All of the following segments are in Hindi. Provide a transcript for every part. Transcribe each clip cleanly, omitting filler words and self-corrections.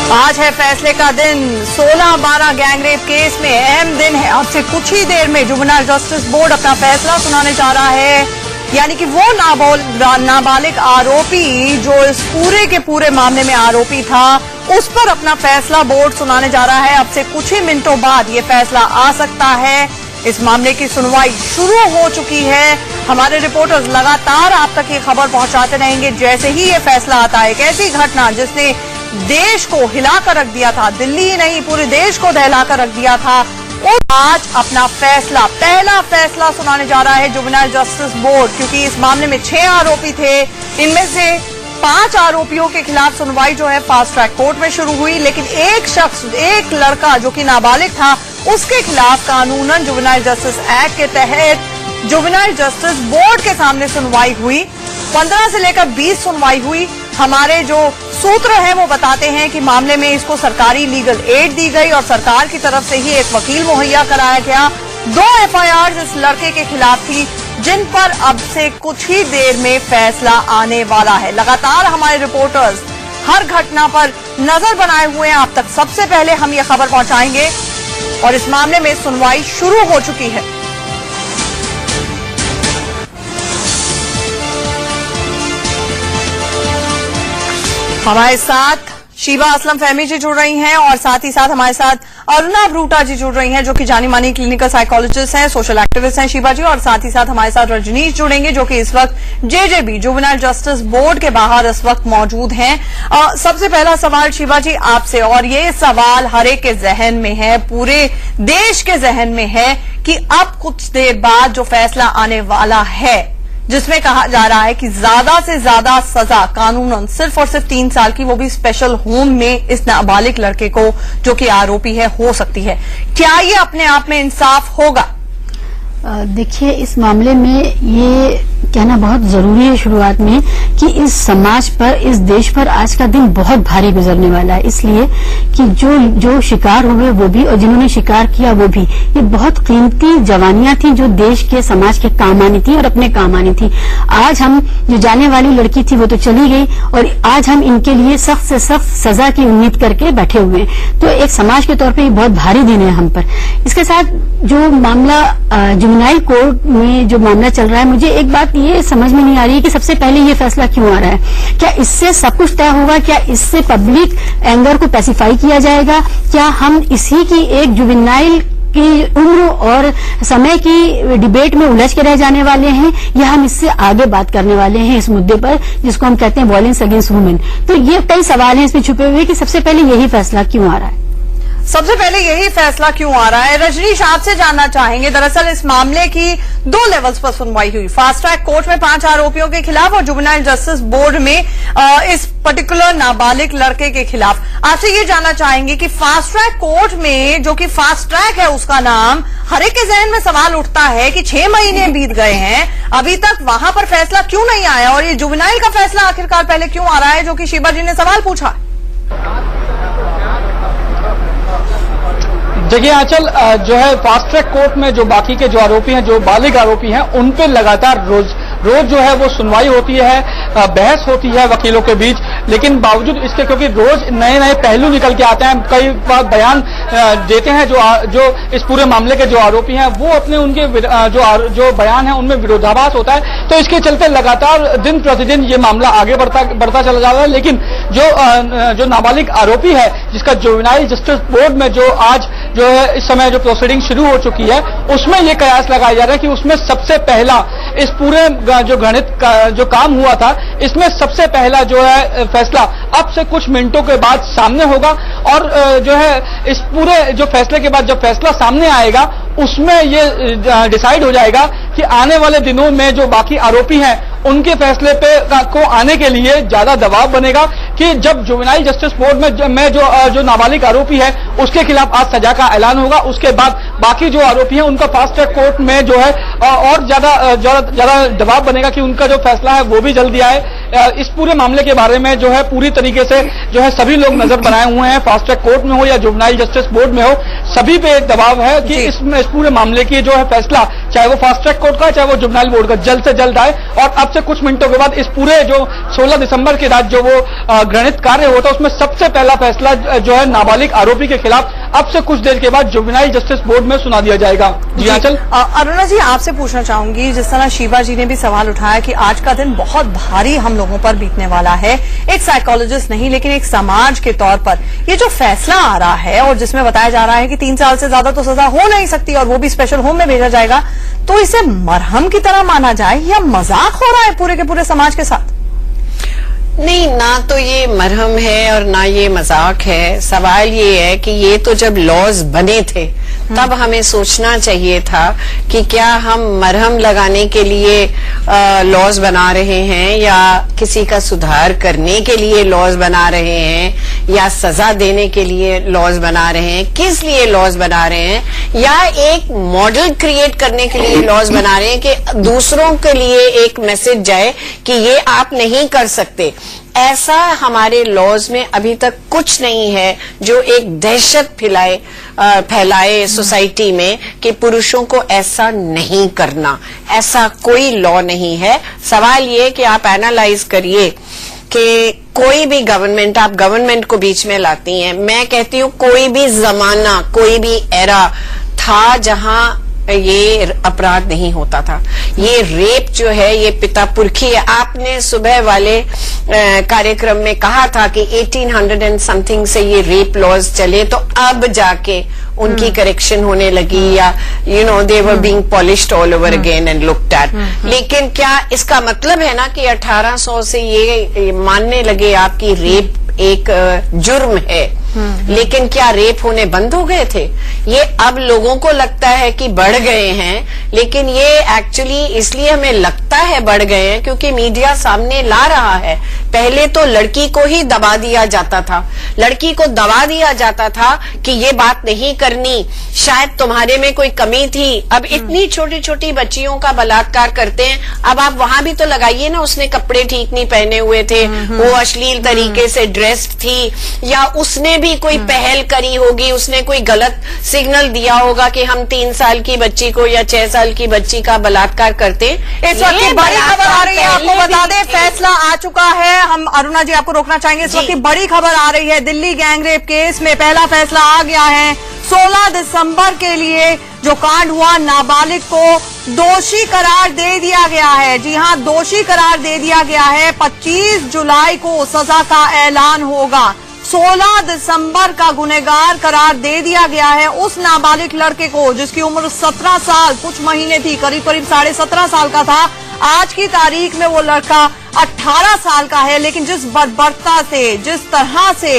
आज है फैसले का दिन। 16-12 गैंगरेप केस में अहम दिन है। अब से कुछ ही देर में जुवेनाइल जस्टिस बोर्ड अपना फैसला सुनाने जा रहा है, यानी कि वो नाबालिग आरोपी जो इस पूरे के पूरे मामले में आरोपी था, उस पर अपना फैसला बोर्ड सुनाने जा रहा है। अब से कुछ ही मिनटों बाद ये फैसला आ सकता है। इस मामले की सुनवाई शुरू हो चुकी है। हमारे रिपोर्टर्स लगातार आप तक ये खबर पहुंचाते रहेंगे जैसे ही ये फैसला आता है। एक ऐसी घटना जिसने देश को हिलाकर रख दिया था, दिल्ली ही नहीं पूरे देश को दहलाकर रख दिया था, और आज अपना फैसला, पहला फैसला सुनाने जा रहा है जुवेनाइल जस्टिस बोर्ड। क्योंकि इस मामले में 6 आरोपी थे, इनमें से 5 आरोपियों के खिलाफ सुनवाई जो है फास्ट ट्रैक कोर्ट में शुरू हुई, लेकिन एक शख्स, एक लड़का जो कि नाबालिग था, उसके खिलाफ कानूनन जुवेनाइल जस्टिस एक्ट के तहत जुवेनाइल जस्टिस बोर्ड के सामने सुनवाई हुई। 15 से लेकर 20 सुनवाई हुई। हमारे जो सूत्र हैं वो बताते हैं कि मामले में इसको सरकारी लीगल एड दी गई और सरकार की तरफ से ही एक वकील मुहैया कराया गया। 2 FIR इस लड़के के खिलाफ थी, जिन पर अब से कुछ ही देर में फैसला आने वाला है। लगातार हमारे रिपोर्टर्स हर घटना पर नजर बनाए हुए हैं। आप तक सबसे पहले हम ये खबर पहुंचाएंगे और इस मामले में सुनवाई शुरू हो चुकी है। हमारे साथ शीबा असलम फहमी जी जुड़ रही हैं और साथ ही साथ हमारे साथ अरुणा ब्रूटा जी जुड़ रही हैं, जो कि जानी मानी क्लिनिकल साइकोलॉजिस्ट हैं, सोशल एक्टिविस्ट हैं शीबा जी, और साथ ही साथ हमारे साथ रजनीश जुड़ेंगे जो कि इस वक्त JJB जुवेनाइल जस्टिस बोर्ड के बाहर इस वक्त मौजूद हैं। सबसे पहला सवाल शीबा जी आपसे, और ये सवाल हर एक के जहन में है, पूरे देश के जहन में है कि अब कुछ देर बाद जो फैसला आने वाला है, जिसमें कहा जा रहा है कि ज्यादा से ज्यादा सजा कानूनन सिर्फ और सिर्फ 3 साल की, वो भी स्पेशल होम में इस नाबालिग लड़के को जो कि आरोपी है हो सकती है। क्या ये अपने आप में इंसाफ होगा? देखिए, इस मामले में ये कहना बहुत जरूरी है शुरुआत में कि इस समाज पर, इस देश पर आज का दिन बहुत भारी गुजरने वाला है, इसलिए कि जो शिकार हुए वो भी और जिन्होंने शिकार किया वो भी, ये बहुत कीमती जवानियां थी जो देश के समाज के काम आनी थी और अपने काम आनी थी। आज हम जो जाने वाली लड़की थी वो तो चली गई और आज हम इनके लिए सख्त से सख्त सजा की उम्मीद करके बैठे हुए हैं। तो एक समाज के तौर पर ये बहुत भारी दिन है हम पर। इसके साथ जो मामला जुवेनाइल कोर्ट में जो मामला चल रहा है, मुझे एक बात ये समझ में नहीं आ रही है कि सबसे पहले ये फैसला क्यों आ रहा है। क्या इससे सब कुछ तय होगा? क्या इससे पब्लिक एंगर को पैसिफाई किया जाएगा? क्या हम इसी की एक जुवेनाइल की उम्र और समय की डिबेट में उलझ के रह जाने वाले हैं, या हम इससे आगे बात करने वाले हैं इस मुद्दे पर जिसको हम कहते हैं वायलेंस अगेंस्ट वुमेन? तो ये कई सवाल हैं इसमें छुपे हुए कि सबसे पहले यही फैसला क्यों आ रहा है। सबसे पहले यही फैसला क्यों आ रहा है? रजनीश, आपसे जानना चाहेंगे। दरअसल इस मामले की 2 लेवल्स पर सुनवाई हुई। फास्ट ट्रैक कोर्ट में 5 आरोपियों के खिलाफ और जुवेनाइल जस्टिस बोर्ड में इस पर्टिकुलर नाबालिग लड़के के खिलाफ। आपसे ये जानना चाहेंगे कि फास्ट ट्रैक कोर्ट में, जो कि फास्ट ट्रैक है उसका नाम, हर एक के जहन में सवाल उठता है कि 6 महीने बीत गए हैं, अभी तक वहां पर फैसला क्यों नहीं आया, और ये जुवेनाइल का फैसला आखिरकार पहले क्यों आ रहा है, जो कि शीबा जी ने सवाल पूछा। देखिए आंचल, जो है फास्ट ट्रैक कोर्ट में जो बाकी के जो आरोपी हैं, जो बालिग आरोपी हैं, उन पे लगातार रोज जो है वो सुनवाई होती है, बहस होती है वकीलों के बीच, लेकिन बावजूद इसके क्योंकि रोज नए नए पहलू निकल के आते हैं, कई बार बयान देते हैं जो इस पूरे मामले के जो आरोपी हैं, वो अपने उनके जो बयान है उनमें विरोधाभास होता है। तो इसके चलते लगातार दिन प्रतिदिन ये मामला आगे बढ़ता चला जा रहा है। लेकिन जो नाबालिग आरोपी है, जिसका जुवेनाइल जस्टिस बोर्ड में जो आज जो है इस समय जो प्रोसीडिंग शुरू हो चुकी है, उसमें ये कयास लगाया जा रहा है कि उसमें सबसे पहला इस पूरे जो गणित का जो काम हुआ था, इसमें सबसे पहला जो है फैसला अब से कुछ मिनटों के बाद सामने होगा। और जो है इस पूरे जो फैसले के बाद जब फैसला सामने आएगा, उसमें ये डिसाइड हो जाएगा कि आने वाले दिनों में जो बाकी आरोपी हैं उनके फैसले पे को आने के लिए ज्यादा दबाव बनेगा कि जब जुवेनाइल जस्टिस बोर्ड में जो नाबालिग आरोपी है उसके खिलाफ आज सजा का ऐलान होगा, उसके बाद बाकी जो आरोपी हैं उनका फास्ट ट्रैक कोर्ट में जो है और ज्यादा दबाव बनेगा कि उनका जो फैसला है वो भी जल्दी आए। इस पूरे मामले के बारे में जो है पूरी तरीके से जो है सभी लोग नजर बनाए हुए हैं, फास्ट ट्रैक कोर्ट में हो या जुवेनाइल जस्टिस बोर्ड में हो, सभी पे एक दबाव है कि इस पूरे मामले की जो है फैसला चाहे वो फास्ट ट्रैक कोर्ट का, चाहे वो जुवेनाइल बोर्ड का, जल्द से जल्द आए। और अब से कुछ मिनटों के बाद इस पूरे जो 16 दिसंबर की रात जो वो घृणित कार्य होता है, उसमें सबसे पहला फैसला जो है नाबालिग आरोपी के खिलाफ अब से कुछ देर के बाद जुवेनाइल जस्टिस बोर्ड में सुना दिया जाएगा। जी आंचल। अरुणा जी, आपसे पूछना चाहूंगी, जिस तरह शीबा जी ने भी सवाल उठाया कि आज का दिन बहुत भारी हम लोगों पर बीतने वाला है, एक साइकोलॉजिस्ट नहीं लेकिन एक समाज के तौर पर ये जो फैसला आ रहा है और जिसमें बताया जा रहा है कि 3 साल से ज्यादा तो सजा हो नहीं सकती और वो भी स्पेशल होम में भेजा जाएगा, तो इसे मरहम की तरह माना जाए या मजाक हो रहा है पूरे के पूरे समाज के साथ? नहीं, ना तो ये मरहम है और ना ये मजाक है। सवाल ये है कि ये तो जब लॉज बने थे तब हमें सोचना चाहिए था कि क्या हम मरहम लगाने के लिए लॉज बना रहे हैं या किसी का सुधार करने के लिए लॉज बना रहे हैं या सजा देने के लिए लॉज बना रहे हैं, किस लिए लॉज बना रहे हैं, या एक मॉडल क्रिएट करने के लिए लॉज बना रहे हैं कि दूसरों के लिए एक मैसेज जाए कि ये आप नहीं कर सकते। ऐसा हमारे लॉज में अभी तक कुछ नहीं है जो एक दहशत फैलाए सोसाइटी में कि पुरुषों को ऐसा नहीं करना। ऐसा कोई लॉ नहीं है। सवाल ये कि आप एनालाइज करिए कि कोई भी गवर्नमेंट, आप गवर्नमेंट को बीच में लाती हैं। मैं कहती हूँ कोई भी जमाना, कोई भी एरा था जहां ये अपराध नहीं होता था। ये रेप जो है ये पिता पुरखी है। आपने सुबह वाले कार्यक्रम में कहा था कि 1800 एंड समथिंग से ये रेप लॉज चले, तो अब जाके उनकी करेक्शन होने लगी या they were being polished all over again and looked at. लेकिन क्या इसका मतलब है ना कि 1800 से ये मानने लगे आपकी रेप एक जुर्म है? लेकिन क्या रेप होने बंद हो गए थे? ये अब लोगों को लगता है कि बढ़ गए हैं, लेकिन ये एक्चुअली इसलिए हमें लगता है बढ़ गए हैं क्योंकि मीडिया सामने ला रहा है। पहले तो लड़की को ही दबा दिया जाता था, लड़की को दबा दिया जाता था कि ये बात नहीं करनी, शायद तुम्हारे में कोई कमी थी। अब इतनी छोटी छोटी बच्चियों का बलात्कार करते हैं। अब आप वहां भी तो लगाइए ना, उसने कपड़े ठीक नहीं पहने हुए थे, वो अश्लील तरीके से ड्रेस्ड थी, या उसने भी कोई पहल करी होगी, उसने कोई गलत सिग्नल दिया होगा कि हम 3 साल की बच्ची को या 6 साल की बच्ची का बलात्कार करते। इस वक्त की बड़ी खबर आ रही है, आपको बता दें फैसला आ चुका है। हम अरुणा जी आपको रोकना चाहेंगे, इस वक्त की बड़ी खबर आ रही है। दिल्ली गैंगरेप केस में पहला फैसला आ गया है। 16 दिसंबर के लिए जो कांड हुआ, नाबालिग को दोषी करार दे दिया गया है। जी हां, दोषी करार दे दिया गया है। 25 जुलाई को सजा का ऐलान होगा। 16 दिसंबर का गुनहगार करार दे दिया गया है उस नाबालिग लड़के को जिसकी उम्र 17 साल कुछ महीने थी, करीब करीब 17.5 साल का था। आज की तारीख में वो लड़का 18 साल का है, लेकिन जिस बर्बरता से, जिस तरह से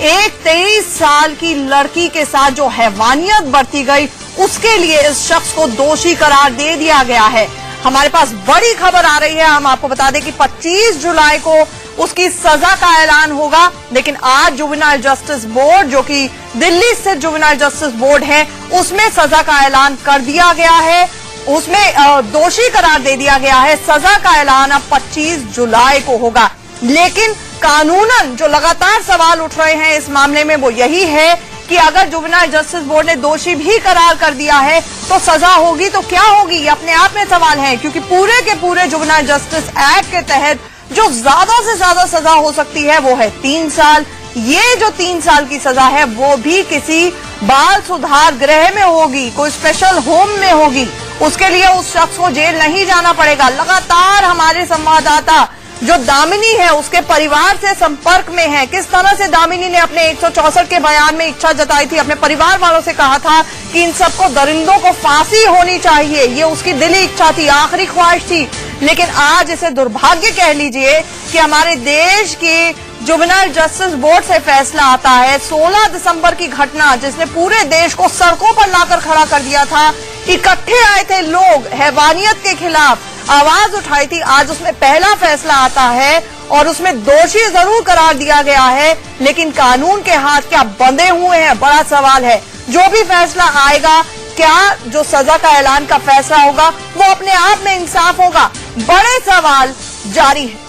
एक 23 साल की लड़की के साथ जो हैवानियत बरती गई, उसके लिए इस शख्स को दोषी करार दे दिया गया है। हमारे पास बड़ी खबर आ रही है। हम आपको बता दें कि 25 जुलाई को उसकी सजा का ऐलान होगा, लेकिन आज जुवेनाइल जस्टिस बोर्ड, जो कि दिल्ली स्थित जुवेनाइल जस्टिस बोर्ड है, उसमें सजा का ऐलान कर दिया गया है। उसमें दोषी करार दे दिया गया है। सजा का ऐलान अब 25 जुलाई को होगा। लेकिन कानूनन जो लगातार सवाल उठ रहे हैं इस मामले में वो यही है कि अगर जुवेनाइल जस्टिस बोर्ड ने दोषी भी करार कर दिया है तो सजा होगी तो क्या होगी, ये अपने आप में सवाल है। क्योंकि पूरे के पूरे जुवेनाइल जस्टिस एक्ट के तहत जो ज्यादा से ज्यादा सजा हो सकती है वो है 3 साल। ये जो 3 साल की सजा है वो भी किसी बाल सुधार गृह में होगी, कोई स्पेशल होम में होगी। उसके लिए उस शख्स को जेल नहीं जाना पड़ेगा। लगातार हमारे संवाददाता जो दामिनी है उसके परिवार से संपर्क में है। किस तरह से दामिनी ने अपने 164 के बयान में इच्छा जताई थी, अपने परिवार वालों से कहा था कि इन सबको दरिंदों को फांसी होनी चाहिए, ये उसकी दिली इच्छा थी, आखिरी ख्वाहिश थी। लेकिन आज इसे दुर्भाग्य कह लीजिए कि हमारे देश की जुवेनाइल जस्टिस बोर्ड से फैसला आता है। 16 दिसंबर की घटना जिसने पूरे देश को सड़कों पर लाकर खड़ा कर दिया था, इकट्ठे आए थे लोग, हैवानियत के खिलाफ आवाज उठाई थी, आज उसमें पहला फैसला आता है और उसमें दोषी जरूर करार दिया गया है, लेकिन कानून के हाथ क्या बंधे हुए हैं, बड़ा सवाल है। जो भी फैसला आएगा, क्या जो सजा का ऐलान का फैसला होगा वो अपने आप में इंसाफ होगा, बड़े सवाल जारी है।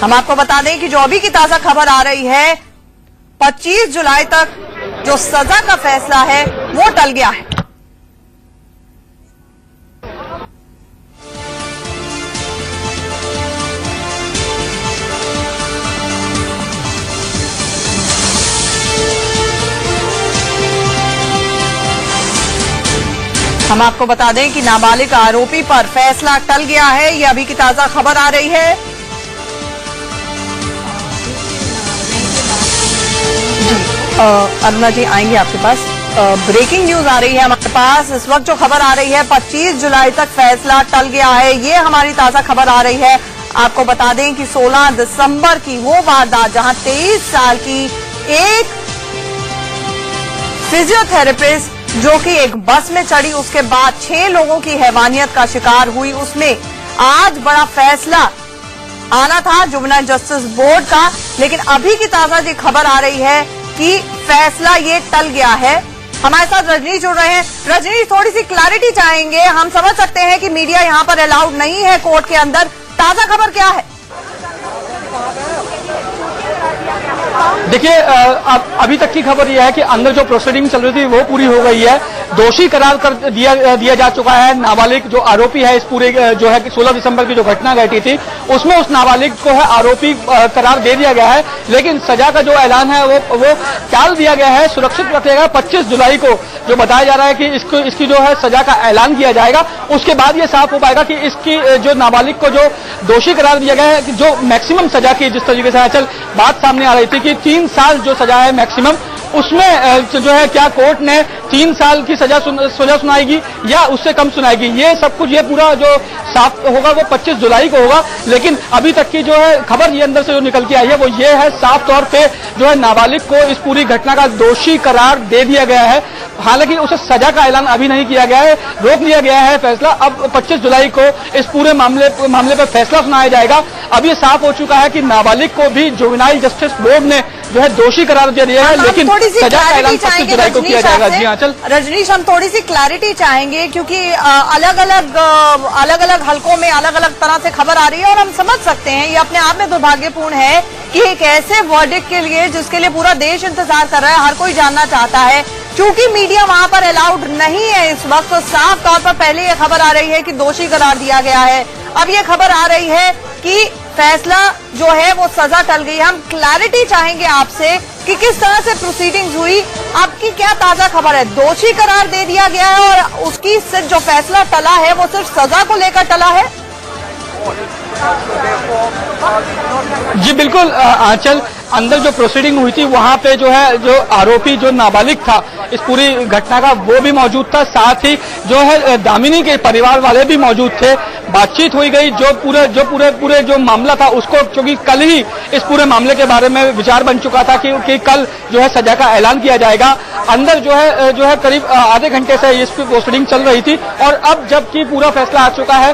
हम आपको बता दें कि जो अभी की ताजा खबर आ रही है, 25 जुलाई तक जो सजा का फैसला है वो टल गया है। हम आपको बता दें कि नाबालिग आरोपी पर फैसला टल गया है। ये अभी की ताजा खबर आ रही है। अरुणा जी आएंगे आपके पास। ब्रेकिंग न्यूज आ रही है हमारे पास इस वक्त। जो खबर आ रही है 25 जुलाई तक फैसला टल गया है, ये हमारी ताजा खबर आ रही है। आपको बता दें कि 16 दिसंबर की वो वारदात जहां 23 साल की एक फिजियोथेरेपिस्ट जो कि एक बस में चढ़ी, उसके बाद 6 लोगों की हैवानियत का शिकार हुई, उसमें आज बड़ा फैसला आना था जुवेनाइल जस्टिस बोर्ड का। लेकिन अभी की ताजा जी खबर आ रही है कि फैसला ये टल गया है। हमारे साथ रजनीश जुड़ रहे हैं। रजनीश, थोड़ी सी क्लैरिटी चाहेंगे। हम समझ सकते हैं कि मीडिया यहाँ पर अलाउड नहीं है कोर्ट के अंदर, ताजा खबर क्या है? देखिए, अभी तक की खबर यह है कि अंदर जो प्रोसीडिंग चल रही थी वो पूरी हो गई है। दोषी करार कर दिया जा चुका है। नाबालिग जो आरोपी है इस पूरे जो है 16 दिसंबर की जो घटना घटी थी उसमें उस नाबालिग को है आरोपी करार दे दिया गया है। लेकिन सजा का जो ऐलान है वो टाल दिया गया है, सुरक्षित रखेगा। 25 जुलाई को जो बताया जा रहा है कि इसकी जो है सजा का ऐलान किया जाएगा। उसके बाद ये साफ हो पाएगा कि इसकी जो नाबालिग को जो दोषी करार दिया गया है, जो मैक्सिमम सजा की जिस तरीके से बात सामने आ रही थी कि 3 साल जो सजा है मैक्सिमम, उसमें जो है क्या कोर्ट ने 3 साल की सजा सुनाएगी या उससे कम सुनाएगी, ये सब कुछ ये पूरा जो साफ होगा वो 25 जुलाई को होगा। लेकिन अभी तक की जो है खबर ये अंदर से जो निकल के आई है वो ये है, साफ तौर पे जो है नाबालिग को इस पूरी घटना का दोषी करार दे दिया गया है। हालांकि उसे सजा का ऐलान अभी नहीं किया गया है, रोक लिया गया है फैसला। अब 25 जुलाई को इस पूरे मामले पर फैसला सुनाया जाएगा। अब ये साफ हो चुका है कि नाबालिग को भी जुवेनाइल जस्टिस बोर्ड ने जो है दोषी करार दे दिया है, लेकिन सजा का ऐलान 25 जुलाई को किया जाएगा। जी हाँ, चल रजनीश, हम थोड़ी सी क्लैरिटी चाहेंगे क्योंकि अलग अलग हलकों में अलग अलग तरह से खबर आ रही है और हम समझ सकते हैं ये अपने आप में दुर्भाग्यपूर्ण है कि एक ऐसे वर्डिक्ट के लिए जिसके लिए पूरा देश इंतजार कर रहा है, हर कोई जानना चाहता है। चूंकि मीडिया वहां पर अलाउड नहीं है इस वक्त, तो साफ तौर पर पहले ये खबर आ रही है कि दोषी करार दिया गया है। अब ये खबर आ रही है कि फैसला जो है वो सजा टल गई। हम क्लैरिटी चाहेंगे आपसे कि किस तरह से प्रोसीडिंग्स हुई। आपकी क्या ताजा खबर है? दोषी करार दे दिया गया है और उसकी सिर्फ जो फैसला टला है वो सिर्फ सजा को लेकर टला है? जी बिल्कुल आंचल, अंदर जो प्रोसीडिंग हुई थी वहां पे जो है जो आरोपी जो नाबालिग था इस पूरी घटना का वो भी मौजूद था, साथ ही जो है दामिनी के परिवार वाले भी मौजूद थे। बातचीत हुई गई, जो पूरे जो मामला था उसको, क्योंकि कल ही इस पूरे मामले के बारे में विचार बन चुका था कि कल जो है सजा का ऐलान किया जाएगा। अंदर जो है करीब आधे घंटे से इस प्रोसीडिंग चल रही थी और अब जबकि पूरा फैसला आ चुका है,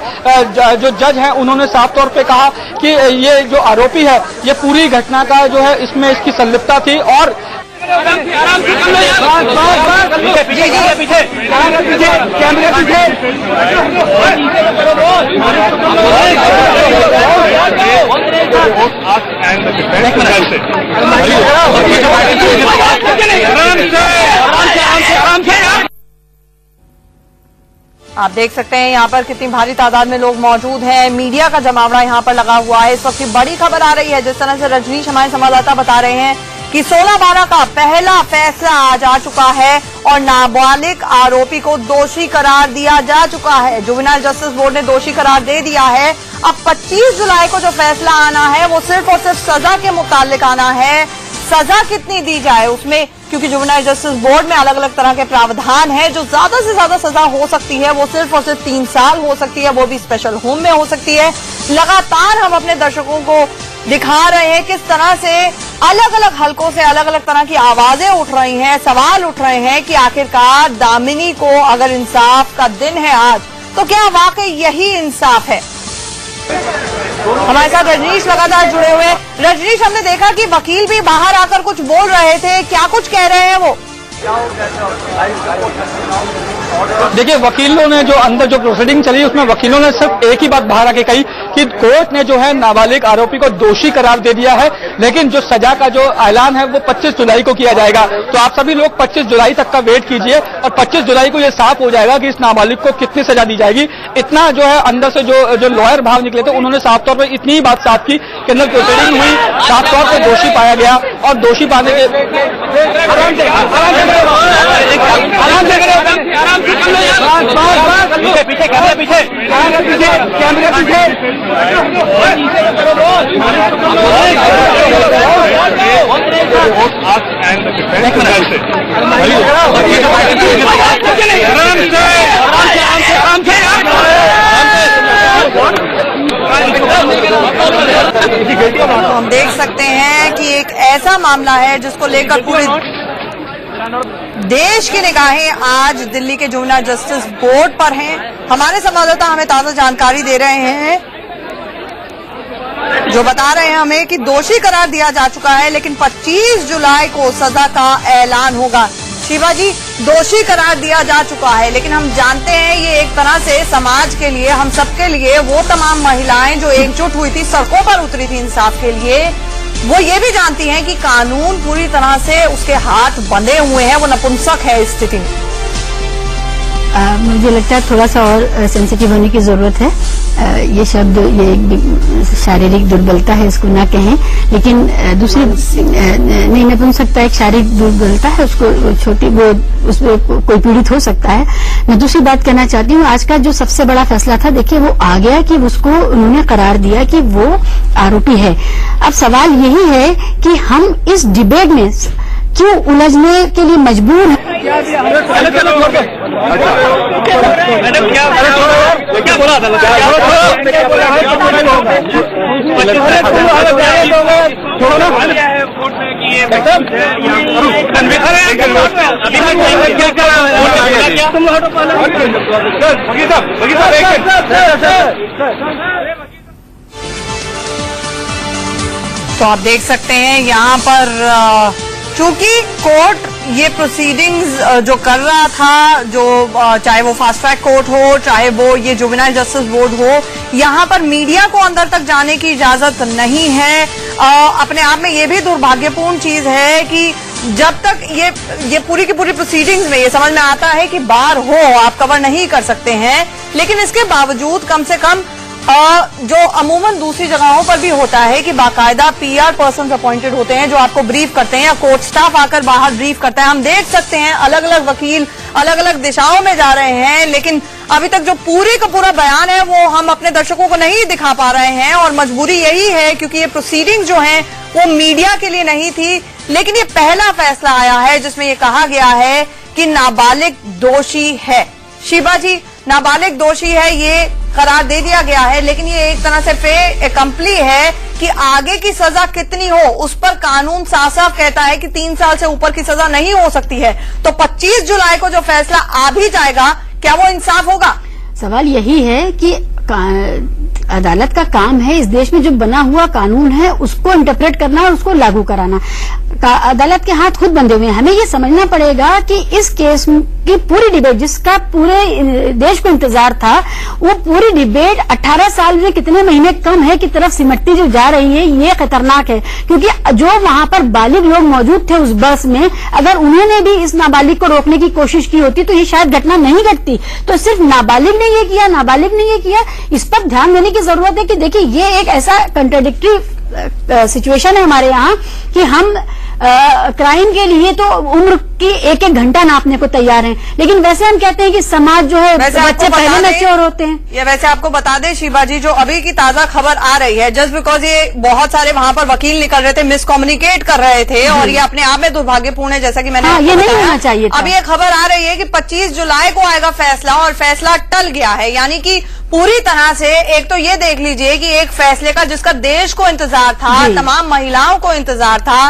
जो जज है उन्होंने साफ तौर पे कहा कि ये जो आरोपी है ये पूरी घटना का जो है इसमें इसकी संलिप्तता थी। और आप देख सकते हैं यहाँ पर कितनी भारी तादाद में लोग मौजूद हैं। मीडिया का जमावड़ा यहाँ पर लगा हुआ है। इस वक्त की बड़ी खबर आ रही है, जिस तरह से रजनीश हमारे संवाददाता बता रहे हैं कि 16/12 का पहला फैसला आज आ चुका है और नाबालिग आरोपी को दोषी करार दिया जा चुका है। जुवेनाइल जस्टिस बोर्ड ने दोषी करार दे दिया है। अब 25 जुलाई को जो फैसला आना है वो सिर्फ और सिर्फ सजा के मुतालिक आना है। सजा कितनी दी जाए उसमें, क्योंकि जुवेनाइल जस्टिस बोर्ड में अलग अलग तरह के प्रावधान है। जो ज्यादा से ज्यादा सजा हो सकती है वो सिर्फ और सिर्फ 3 साल हो सकती है, वो भी स्पेशल होम में हो सकती है। लगातार हम अपने दर्शकों को दिखा रहे हैं किस तरह से अलग अलग हलकों से अलग अलग तरह की आवाजें उठ रही हैं, सवाल उठ रहे हैं कि आखिरकार दामिनी को अगर इंसाफ का दिन है आज, तो क्या वाकई यही इंसाफ है? हमारे साथ रजनीश लगातार जुड़े हुए हैं। रजनीश, हमने देखा कि वकील भी बाहर आकर कुछ बोल रहे थे, क्या कुछ कह रहे हैं वो? देखिए, वकीलों ने जो अंदर जो प्रोसीडिंग चली उसमें वकीलों ने सिर्फ एक ही बात बाहर आके कही कि कोर्ट ने जो है नाबालिग आरोपी को दोषी करार दे दिया है, लेकिन जो सजा का जो ऐलान है वो 25 जुलाई को किया जाएगा। तो आप सभी लोग 25 जुलाई तक का वेट कीजिए और 25 जुलाई को ये साफ हो जाएगा कि इस नाबालिग को कितनी सजा दी जाएगी। इतना जो है अंदर से जो लॉयर भाव निकले थे उन्होंने साफ तौर पर इतनी ही बात साफ की कि अंदर प्रोसीडिंग हुई, साफ तौर पर दोषी पाया गया और दोषी पाने के हम देख सकते हैं कि एक ऐसा मामला है जिसको लेकर पूरे देश की निगाहें आज दिल्ली के जुवेनाइल जस्टिस बोर्ड पर हैं। हमारे संवाददाता हमें ताजा जानकारी दे रहे हैं, जो बता रहे हैं हमें कि दोषी करार दिया जा चुका है, लेकिन 25 जुलाई को सजा का ऐलान होगा। शिवा जी, दोषी करार दिया जा चुका है, लेकिन हम जानते हैं ये एक तरह से समाज के लिए, हम सबके लिए, वो तमाम महिलाएं जो एकजुट हुई थी, सड़कों पर उतरी थी इंसाफ के लिए, वो ये भी जानती हैं कि कानून पूरी तरह से उसके हाथ बंधे हुए हैं, वो नपुंसक है इस स्थिति में। मुझे लगता है थोड़ा सा और सेंसिटिव होने की जरूरत है। ये शब्द, ये शारीरिक दुर्बलता है, इसको ना कहें, लेकिन दूसरी नहीं नपुंसकता एक शारीरिक दुर्बलता है, उसको छोटी वो उसमें कोई पीड़ित हो सकता है। मैं दूसरी बात कहना चाहती हूँ, आज का जो सबसे बड़ा फैसला था, देखिए वो आ गया कि उसको उन्होंने करार दिया कि वो आरोपी है। अब सवाल यही है कि हम इस डिबेट में क्यों उलझने के लिए मजबूर हैं। तो आप देख सकते हैं यहाँ पर चूंकि कोर्ट ये प्रोसीडिंग्स जो कर रहा था, जो चाहे वो फास्ट ट्रैक कोर्ट हो, चाहे वो ये जुवेनाइल जस्टिस बोर्ड हो, यहाँ पर मीडिया को अंदर तक जाने की इजाजत नहीं है। अपने आप में ये भी दुर्भाग्यपूर्ण चीज है कि जब तक ये पूरी की पूरी प्रोसीडिंग्स में ये समझ में आता है कि बार हो आप कवर नहीं कर सकते हैं, लेकिन इसके बावजूद कम से कम जो अमूमन दूसरी जगहों पर भी होता है कि बाकायदा PR पर्सन अपॉइंटेड होते हैं जो आपको ब्रीफ करते हैं, या कोर्ट स्टाफ आकर बाहर ब्रीफ करता है। हम देख सकते हैं अलग अलग वकील अलग अलग दिशाओं में जा रहे हैं, लेकिन अभी तक जो पूरी का पूरा बयान है वो हम अपने दर्शकों को नहीं दिखा पा रहे हैं, और मजबूरी यही है क्योंकि ये प्रोसीडिंग जो है वो मीडिया के लिए नहीं थी। लेकिन ये पहला फैसला आया है जिसमें ये कहा गया है कि नाबालिग दोषी है। शिवा जी, नाबालिग दोषी है, ये करार दे दिया गया है, लेकिन ये एक तरह से पे एकम्पली है कि आगे की सजा कितनी हो उस पर कानून साफ साफ कहता है कि 3 साल से ऊपर की सजा नहीं हो सकती है। तो 25 जुलाई को जो फैसला आ भी जाएगा, क्या वो इंसाफ होगा? सवाल यही है कि अदालत का काम है इस देश में जो बना हुआ कानून है उसको इंटरप्रेट करना और उसको लागू कराना। अदालत के हाथ खुद बंधे हुए हैं। हमें ये समझना पड़ेगा कि इस केस की पूरी डिबेट, जिसका पूरे देश को इंतजार था, वो पूरी डिबेट 18 साल में कितने महीने कम है की तरफ सिमटती जो जा रही है, ये खतरनाक है। क्योंकि जो वहां पर बालिग लोग मौजूद थे उस बस में, अगर उन्होंने भी इस नाबालिग को रोकने की कोशिश की होती तो ये शायद घटना नहीं घटती। तो सिर्फ नाबालिग ने ये किया, नाबालिग ने ये किया, इस पर ध्यान देने की जरूरत है कि देखिए ये एक ऐसा कंट्राडिक्टरी सिचुएशन है हमारे यहाँ कि हम क्राइम के लिए तो उम्र की एक घंटा नापने को तैयार हैं, लेकिन वैसे हम कहते हैं कि समाज जो है बच्चे पहले मैच्योर होते हैं। ये वैसे आपको बता दें शिवा जी, जो अभी की ताजा खबर आ रही है, जस्ट बिकॉज ये बहुत सारे वहां पर वकील निकल रहे थे, मिसकम्युनिकेट कर रहे थे, और ये अपने आप में दुर्भाग्यपूर्ण है, जैसा कि मैंने ये नहीं होना चाहिए। अब ये खबर आ रही है कि 25 जुलाई को आएगा फैसला, और फैसला टल गया है। यानी कि पूरी तरह से एक तो ये देख लीजिए कि एक फैसले का जिसका देश को इंतजार था, तमाम महिलाओं को इंतजार था,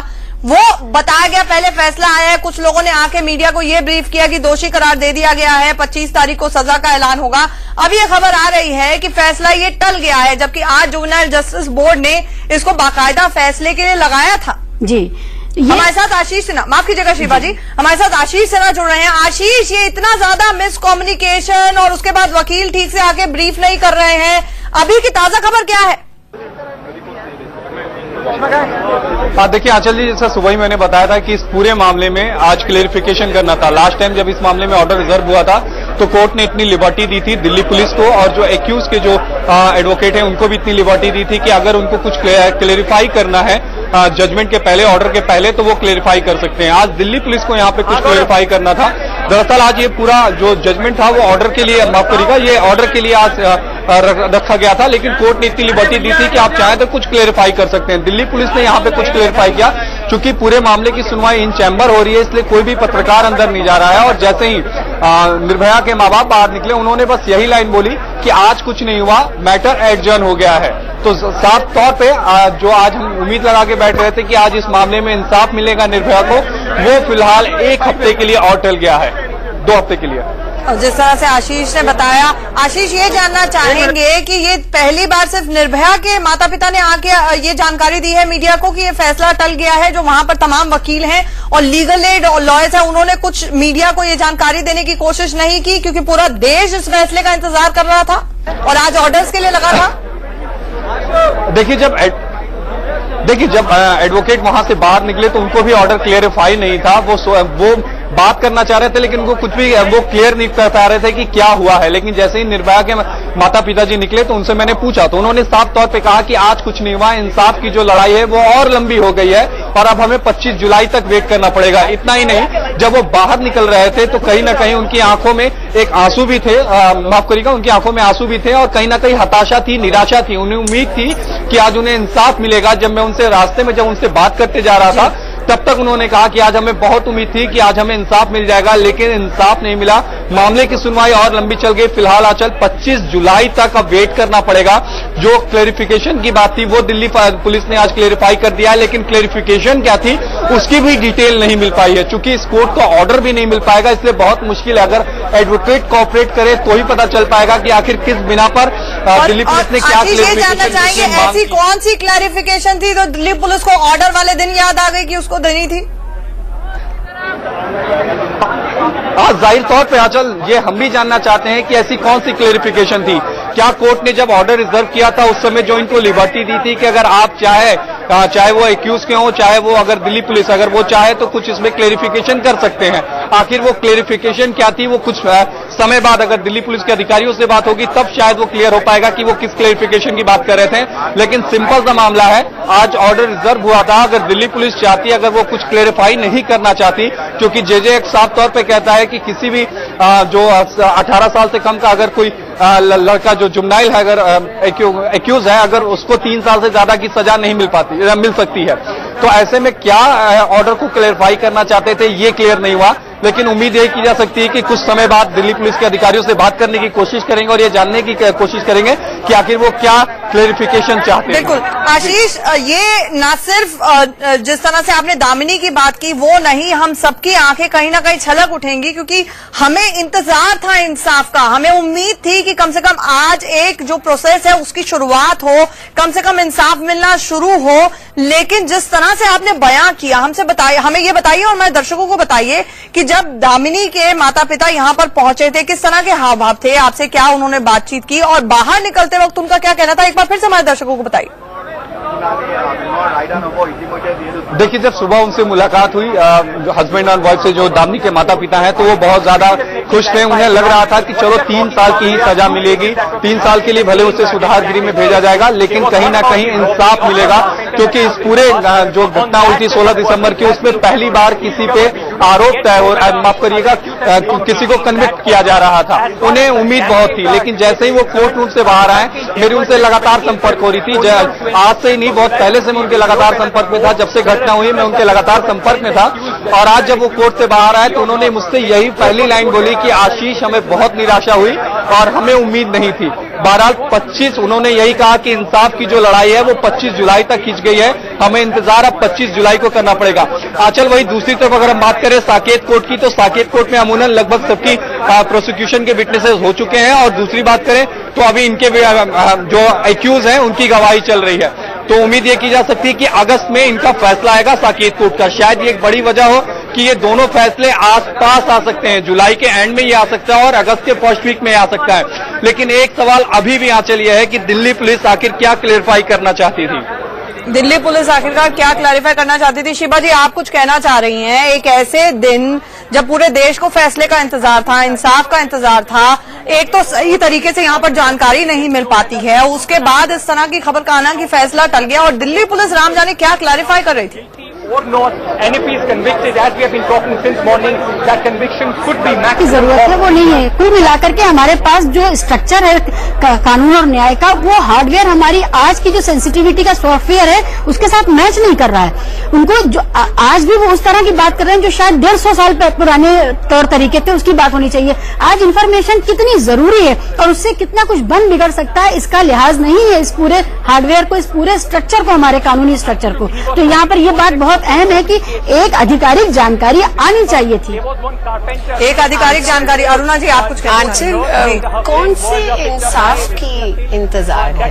वो बताया गया। पहले फैसला आया है, कुछ लोगों ने आके मीडिया को ये ब्रीफ किया कि दोषी करार दे दिया गया है, 25 तारीख को सजा का ऐलान होगा। अब ये खबर आ रही है कि फैसला ये टल गया है, जबकि आज जुवेनाइल जस्टिस बोर्ड ने इसको बाकायदा फैसले के लिए लगाया था। जी, हमारे साथ आशीष सिन्हा, माफ कीजिएगा शिवा जी, हमारे साथ आशीष सिन्हा जुड़ रहे हैं। आशीष, ये इतना ज्यादा मिसकम्युनिकेशन और उसके बाद वकील ठीक से आके ब्रीफ नहीं कर रहे हैं, अभी की ताजा खबर क्या है? देखिए आंचल जी, जैसा सुबह ही मैंने बताया था कि इस पूरे मामले में आज क्लेरिफिकेशन करना था। लास्ट टाइम जब इस मामले में ऑर्डर रिजर्व हुआ था तो कोर्ट ने इतनी लिबर्टी दी थी दिल्ली पुलिस को, और जो एक्यूज के जो एडवोकेट हैं उनको भी इतनी लिबर्टी दी थी कि अगर उनको कुछ क्लेरिफाई करना है जजमेंट के पहले, ऑर्डर के पहले, तो वो क्लेरिफाई कर सकते हैं। आज दिल्ली पुलिस को यहाँ पे कुछ क्लेरिफाई करना था। दरअसल आज ये पूरा जो जजमेंट था वो ऑर्डर के लिए, माफ करिएगा, ये ऑर्डर के लिए आज रखा गया था, लेकिन कोर्ट ने इतनी लिबर्टी दी थी कि आप चाहें तो कुछ क्लेरिफाई कर सकते हैं। दिल्ली पुलिस ने यहाँ पे कुछ क्लेरिफाई किया। चूंकि पूरे मामले की सुनवाई इन चैम्बर हो रही है, इसलिए कोई भी पत्रकार अंदर नहीं जा रहा है। और जैसे ही निर्भया के माँ बाप बाहर निकले, उन्होंने बस यही लाइन बोली कि आज कुछ नहीं हुआ, मैटर एडजर्न हो गया है। तो साफ तौर पे जो आज हम उम्मीद लगा के बैठ रहे थे कि आज इस मामले में इंसाफ मिलेगा निर्भया को, वो फिलहाल 1 हफ्ते के लिए और टल गया है, 2 हफ्ते के लिए। और जिस तरह से आशीष ने बताया, आशीष ये जानना चाहेंगे कि ये पहली बार सिर्फ निर्भया के माता पिता ने आके ये जानकारी दी है मीडिया को कि ये फैसला टल गया है, जो वहां पर तमाम वकील हैं और लीगल एड और लॉयर्स हैं, उन्होंने कुछ मीडिया को ये जानकारी देने की कोशिश नहीं की, क्योंकि पूरा देश इस फैसले का इंतजार कर रहा था और आज ऑर्डर्स के लिए लगा था? देखिए जब एडवोकेट वहां से बाहर निकले तो उनको भी ऑर्डर क्लियरिफाई नहीं था। वो बात करना चाह रहे थे, लेकिन उनको कुछ भी वो क्लियर नहीं कर पा रहे थे कि क्या हुआ है। लेकिन जैसे ही निर्भया के माता पिताजी निकले तो उनसे मैंने पूछा, तो उन्होंने साफ तौर पे कहा कि आज कुछ नहीं हुआ, इंसाफ की जो लड़ाई है वो और लंबी हो गई है और अब हमें 25 जुलाई तक वेट करना पड़ेगा। इतना ही नहीं, जब वो बाहर निकल रहे थे तो कहीं ना कहीं उनकी आंखों में एक आंसू भी थे, माफ करिएगा, उनकी आंखों में आंसू भी थे और कहीं ना कहीं हताशा थी, निराशा थी। उन्हें उम्मीद थी कि आज उन्हें इंसाफ मिलेगा। जब मैं उनसे रास्ते में जब उनसे बात करते जा रहा था तब तक उन्होंने कहा कि आज हमें बहुत उम्मीद थी कि आज हमें इंसाफ मिल जाएगा, लेकिन इंसाफ नहीं मिला। मामले की सुनवाई और लंबी चल गई। फिलहाल आंचल 25 जुलाई तक अब वेट करना पड़ेगा। जो क्लेरिफिकेशन की बात थी वो दिल्ली पुलिस ने आज क्लेरिफाई कर दिया है, लेकिन क्लेरिफिकेशन क्या थी उसकी भी डिटेल नहीं मिल पाई है। चूंकि इस कोर्ट का ऑर्डर भी नहीं मिल पाएगा, इसलिए बहुत मुश्किल है। अगर एडवोकेट कोऑपरेट करे तो ही पता चल पाएगा कि आखिर किस बिना पर दिल्ली पुलिस ने क्या जानना चाहेंगे, ऐसी कौन सी क्लैरिफिकेशन थी तो दिल्ली पुलिस को ऑर्डर वाले दिन याद आ गई कि उसको देनी थी? जाहिर तौर पे आंचल, ये हम भी जानना चाहते हैं कि ऐसी कौन सी क्लेरिफिकेशन थी। क्या कोर्ट ने जब ऑर्डर रिजर्व किया था उस समय जो इनको लिबर्टी दी थी कि अगर आप चाहे वो एक्यूज के हों, चाहे वो अगर दिल्ली पुलिस अगर वो चाहे तो कुछ इसमें क्लेरिफिकेशन कर सकते हैं। आखिर वो क्लेरिफिकेशन क्या थी, वो कुछ समय बाद अगर दिल्ली पुलिस के अधिकारियों से बात होगी तब शायद वो क्लियर हो पाएगा कि वो किस क्लेरिफिकेशन की बात कर रहे थे। लेकिन सिंपल सा मामला है, आज ऑर्डर रिजर्व हुआ था। अगर दिल्ली पुलिस चाहती, अगर वो कुछ क्लेरिफाई नहीं करना चाहती, क्योंकि जेजे एक साफ तौर पे कहता है कि किसी भी जो 18 साल से कम का अगर कोई लड़का जो जुमनाइल है, अगर एक्यूज है, अगर उसको 3 साल से ज्यादा की सजा नहीं मिल सकती है। तो ऐसे में क्या ऑर्डर को क्लेरिफाई करना चाहते थे ये क्लियर नहीं हुआ। लेकिन उम्मीद यही की जा सकती है कि कुछ समय बाद दिल्ली पुलिस के अधिकारियों से बात करने की कोशिश करेंगे और ये जानने की कोशिश करेंगे कि आखिर वो क्या क्लेरिफिकेशन चाहते हैं। बिल्कुल आशीष, ये ना सिर्फ जिस तरह से आपने दामिनी की बात की वो नहीं, हम सबकी आंखें कहीं ना कहीं छलक उठेंगी, क्योंकि हमें इंतजार था इंसाफ का। हमें उम्मीद थी कि कम से कम आज एक जो प्रोसेस है उसकी शुरुआत हो, कम से कम इंसाफ मिलना शुरू हो। लेकिन जिस तरह से आपने बयां किया, हमें ये बताइए और हमारे दर्शकों को बताइए कि जब दामिनी के माता पिता यहां पर पहुंचे थे, किस तरह के हाव भाव थे, आपसे क्या उन्होंने बातचीत की और बाहर निकलते वक्त उनका क्या कहना था, एक बार फिर से हमारे दर्शकों को बताइए। देखिए, जब सुबह उनसे मुलाकात हुई हस्बैंड और वाइफ से, जो दामिनी के माता पिता हैं, तो वो बहुत ज्यादा खुश थे। उन्हें लग रहा था कि चलो 3 साल की ही सजा मिलेगी, 3 साल के लिए भले उसे सुधार गृह में भेजा जाएगा, लेकिन कहीं ना कहीं इंसाफ मिलेगा। क्योंकि इस पूरे जो घटना हुई थी 16 दिसंबर की, उसमें पहली बार किसी पे आरोप तय हो, माफ करिएगा, किसी को कन्विक्ट किया जा रहा था। उन्हें उम्मीद बहुत थी, लेकिन जैसे ही वो कोर्ट रूम से बाहर आए, मेरी उनसे लगातार संपर्क हो रही थी। आज से ही नहीं, बहुत पहले से मैं उनके लगातार संपर्क में था। जब से घटना हुई मैं उनके लगातार संपर्क में था और आज जब वो कोर्ट से बाहर आए तो उन्होंने मुझसे यही पहली लाइन बोली कि आशीष, हमें बहुत निराशा हुई और हमें उम्मीद नहीं थी। बहरहाल 25, उन्होंने यही कहा कि इंसाफ की जो लड़ाई है वो 25 जुलाई तक खींच गई है, हमें इंतजार अब 25 जुलाई को करना पड़ेगा। आंचल, वही दूसरी तरफ अगर हम बात करें साकेत कोर्ट की, तो साकेत कोर्ट में अमूमन लगभग सबकी प्रोसिक्यूशन के विटनेसेस हो चुके हैं और दूसरी बात करें तो अभी इनके जो एक्यूज हैं उनकी गवाही चल रही है। तो उम्मीद ये की जा सकती है कि अगस्त में इनका फैसला आएगा साकेत कोर्ट का। शायद ये एक बड़ी वजह हो कि क्योंकि ये दोनों फैसले आसपास आ सकते हैं, जुलाई के एंड में ये आ सकता है और अगस्त के फर्स्ट वीक में आ सकता है। लेकिन एक सवाल अभी भी आंचल ये है कि दिल्ली पुलिस आखिर क्या क्लेरिफाई करना चाहती थी? दिल्ली पुलिस आखिरकार क्या क्लैरिफाई करना चाहती थी? शिबा जी, आप कुछ कहना चाह रही हैं। एक ऐसे दिन जब पूरे देश को फैसले का इंतजार था, इंसाफ का इंतजार था, एक तो सही तरीके से यहाँ पर जानकारी नहीं मिल पाती है, उसके बाद इस तरह की खबर का आना कि फैसला टल गया, और दिल्ली पुलिस राम जाने क्या क्लैरिफाई कर रही थी। Or not, NAP is convicted, as we have been talking since morning, that conviction could be maximum. की जरूरत है वो नहीं है। कुल मिलाकर के हमारे पास जो स्ट्रक्चर है कानून और न्याय का, वो हार्डवेयर हमारी आज की जो सेंसिटिविटी का सॉफ्टवेयर है उसके साथ मैच नहीं कर रहा है। उनको जो आज भी वो उस तरह की बात कर रहे हैं जो शायद 150 साल पुराने तौर तरीके थे, उसकी बात होनी चाहिए। आज इन्फॉर्मेशन कितनी जरूरी है और उससे कितना कुछ बन बिगड़ सकता है, इसका लिहाज नहीं है इस पूरे हार्डवेयर को, इस पूरे स्ट्रक्चर को, हमारे कानूनी स्ट्रक्चर को। तो यहाँ पर ये बात बहुत अहम है कि एक आधिकारिक जानकारी आनी चाहिए थी। एक आधिकारिक जानकारी। अरुणा जी, आप कुछ कहना चाहेंगे? कौन से इंसाफ की इंतजार है?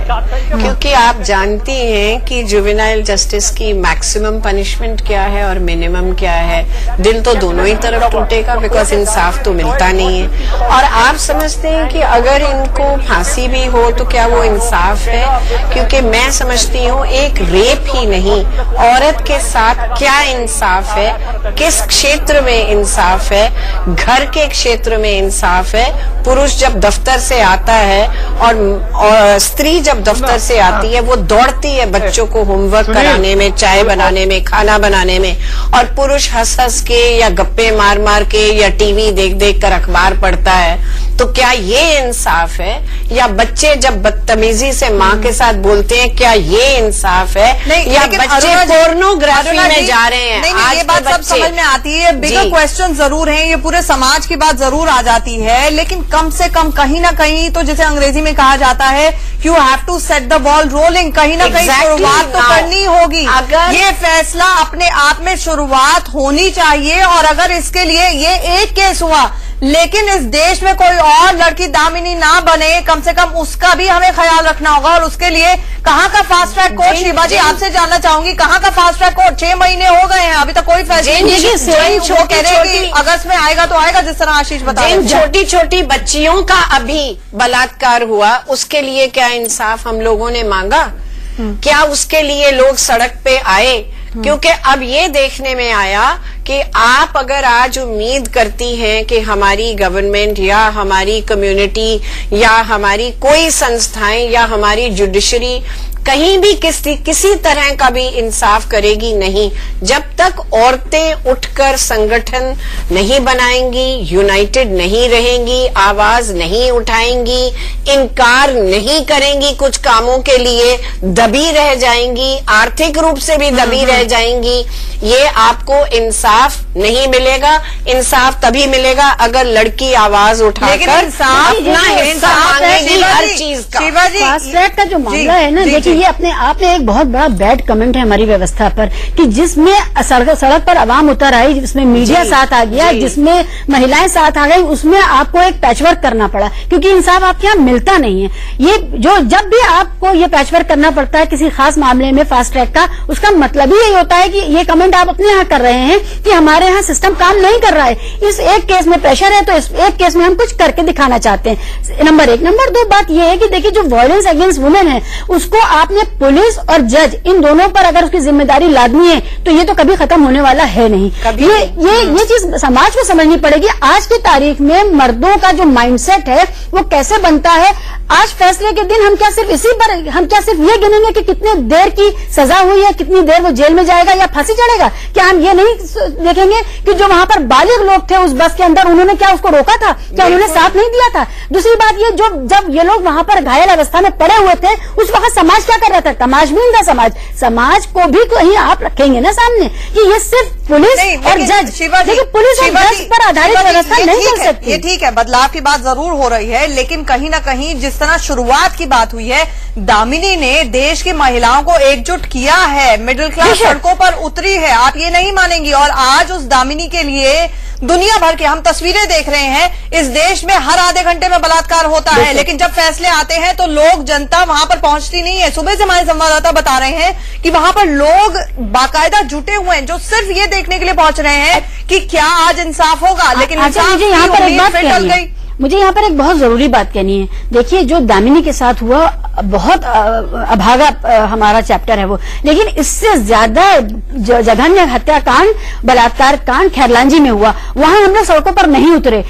क्योंकि आप जानती हैं कि जुवेनाइल जस्टिस की मैक्सिमम पनिशमेंट क्या है और मिनिमम क्या है। दिल तो दोनों ही तरफ टूटेगा, बिकॉज इंसाफ तो मिलता नहीं है। और आप समझते हैं कि अगर इनको फांसी भी हो तो क्या वो इंसाफ है? क्योंकि मैं समझती हूँ एक रेप ही नहीं, औरत के साथ क्या इंसाफ है, किस क्षेत्र में इंसाफ है, घर के क्षेत्र में इंसाफ है। पुरुष जब दफ्तर से आता है और स्त्री जब दफ्तर से आती है, वो दौड़ती है बच्चों को होमवर्क कराने में, चाय बनाने में, खाना बनाने में, और पुरुष हंस हंस के या गप्पे मार मार के या टीवी देख देख कर अखबार पढ़ता है। तो क्या ये इंसाफ है? या बच्चे जब बदतमीजी से माँ के साथ बोलते हैं, क्या ये इंसाफ है? या बच्चे पोर्नोग्राफी में जा रहे हैं? नहीं, ये बात सब समझ में आती है, बिगर क्वेश्चन जरूर है, ये पूरे समाज की बात जरूर आ जाती है, लेकिन कम से कम कहीं ना कहीं तो जैसे अंग्रेजी में कहा जाता है, you have to set the ball rolling. कहीं ना कहीं शुरुआत तो करनी होगी। अगर ये फैसला अपने आप में शुरुआत होनी चाहिए, और अगर इसके लिए ये एक केस हुआ लेकिन इस देश में कोई और लड़की दामिनी ना बने, कम से कम उसका भी हमें ख्याल रखना होगा। और उसके लिए कहाँ का फास्ट ट्रैक कोर्ट? शिबा जी, आपसे जानना चाहूंगी, कहाँ का फास्ट ट्रैक कोर्ट? 6 महीने हो गए हैं, अभी तक कोई फैसला नहीं। वो कह रहे हैं कि अगस्त में आएगा तो आएगा, जिस तरह आशीष बता रहे हैं। छोटी छोटी बच्चियों का अभी बलात्कार हुआ, उसके लिए क्या इंसाफ हम लोगों ने मांगा? क्या उसके लिए लोग सड़क पे आए? क्योंकि अब ये देखने में आया कि आप अगर आज उम्मीद करती हैं कि हमारी गवर्नमेंट या हमारी कम्युनिटी या हमारी कोई संस्थाएं या हमारी जुडिशरी कहीं भी किसी तरह का भी इंसाफ करेगी, नहीं। जब तक औरतें उठकर संगठन नहीं बनाएंगी, यूनाइटेड नहीं रहेंगी, आवाज नहीं उठाएंगी, इनकार नहीं करेंगी, कुछ कामों के लिए दबी रह जाएंगी, आर्थिक रूप से भी दबी रह जाएंगी, ये आपको इंसाफ नहीं मिलेगा। इंसाफ तभी मिलेगा अगर लड़की आवाज उठाकर अपना हिस्सा मांगेगी हर चीज का। फास्ट ट्रैक का जो मामला है ना, देखिए ये अपने आप में एक बहुत बड़ा बैड कमेंट है हमारी व्यवस्था पर, कि जिसमें सड़क पर आवाम उतर आई, जिसमें मीडिया साथ आ गया, जिसमें महिलाएं साथ आ गई, उसमें आपको एक पैचवर्क करना पड़ा, क्योंकि इंसाफ आपके यहाँ मिलता नहीं है। ये जो जब भी आपको ये पैचवर्क करना पड़ता है किसी खास मामले में फास्ट ट्रैक का, उसका मतलब ही यही होता है कि ये कमेंट आप अपने यहाँ कर रहे हैं कि हमारे यहाँ सिस्टम काम नहीं कर रहा है। इस एक केस में प्रेशर है तो इस एक केस में हम कुछ करके दिखाना चाहते हैं। नंबर 1। नंबर 2 बात यह है कि देखिए जो वायलेंस अगेंस्ट वुमेन है उसको आपने पुलिस और जज इन दोनों पर अगर उसकी जिम्मेदारी लादनी है तो ये तो कभी खत्म होने वाला है नहीं। ये चीज समाज को समझनी पड़ेगी। आज की तारीख में मर्दों का जो माइंडसेट है वो कैसे बनता है। आज फैसले के दिन हम क्या सिर्फ ये गिनेंगे कि कितने देर की सजा हुई है, कितनी देर वो जेल में जाएगा या फांसी चढ़ेगा? क्या हम ये नहीं देखेंगे कि जो वहां पर बालिग लोग थे उस बस के अंदर, उन्होंने क्या उसको रोका था? क्या उन्होंने साथ नहीं दिया था? दूसरी बात ये, जब ये लोग वहां पर घायल अवस्था में पड़े हुए थे उस वक्त समाज क्या कर रहा था? तमाशबीन था समाज को भी कहीं आप रखेंगे ना सामने कि ये सिर्फ पुलिस और जज, देखिए पुलिस और जज पर आधारित व्यवस्था नहीं कर सकती। ये ठीक है, बदलाव की बात जरूर हो रही है, लेकिन कहीं ना कहीं जिस तरह शुरुआत की बात हुई है, दामिनी ने देश की महिलाओं को एकजुट किया है, मिडिल क्लास सड़कों पर उतरी है, आप ये नहीं मानेंगी। और आज उस दामिनी के लिए दुनिया भर के हम तस्वीरें देख रहे हैं। इस देश में हर आधे घंटे में बलात्कार होता है, लेकिन जब फैसले आते हैं तो लोग, जनता वहां पर पहुंचती नहीं है। सुबह से हमारे संवाददाता बता रहे हैं कि वहां पर लोग बाकायदा जुटे हुए हैं जो सिर्फ ये देखने के लिए पहुंच रहे हैं कि क्या आज इंसाफ होगा, लेकिन मुझे यहाँ पर एक बात कहनी है, मुझे यहाँ पर एक बहुत जरूरी बात कहनी है। देखिए, जो दामिनी के साथ हुआ बहुत अभागा हमारा चैप्टर है वो, लेकिन इससे ज्यादा जघन्य हत्याकांड, बलात्कार कांड खैरलांजी में हुआ। वहां हम लोग सड़कों पर नहीं उतरे।